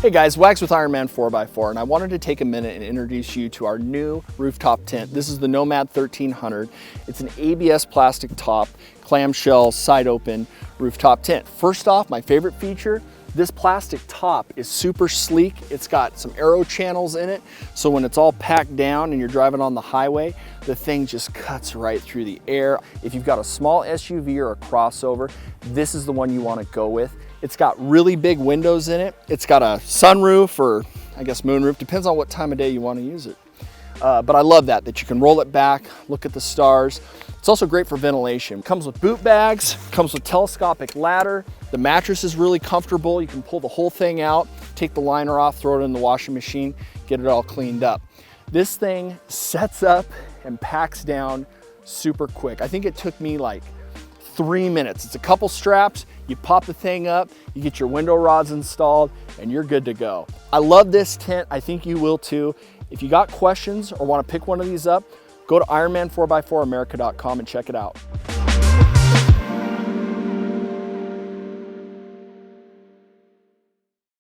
Hey guys, Wags with Ironman 4x4, and I wanted to take a minute and introduce you to our new rooftop tent. This is the Nomad 1300. It's an ABS plastic top, clamshell, side open rooftop tent. First off, my favorite feature, this plastic top is super sleek. It's got some aero channels in it, so when it's all packed down and you're driving on the highway, the thing just cuts right through the air. If you've got a small SUV or a crossover, this is the one you want to go with. It's got really big windows in it. It's got a sunroof, or I guess moonroof, depends on what time of day you want to use it. But I love that you can roll it back, look at the stars. It's also great for ventilation. It comes with boot bags, comes with telescopic ladder. The mattress is really comfortable. You can pull the whole thing out, take the liner off, throw it in the washing machine, get it all cleaned up. This thing sets up and packs down super quick. I think it took me like 3 minutes. It's a couple straps, you pop the thing up, you get your window rods installed, and you're good to go. I love this tent. I think you will too. If you got questions or want to pick one of these up, go to Ironman4x4America.com and check it out.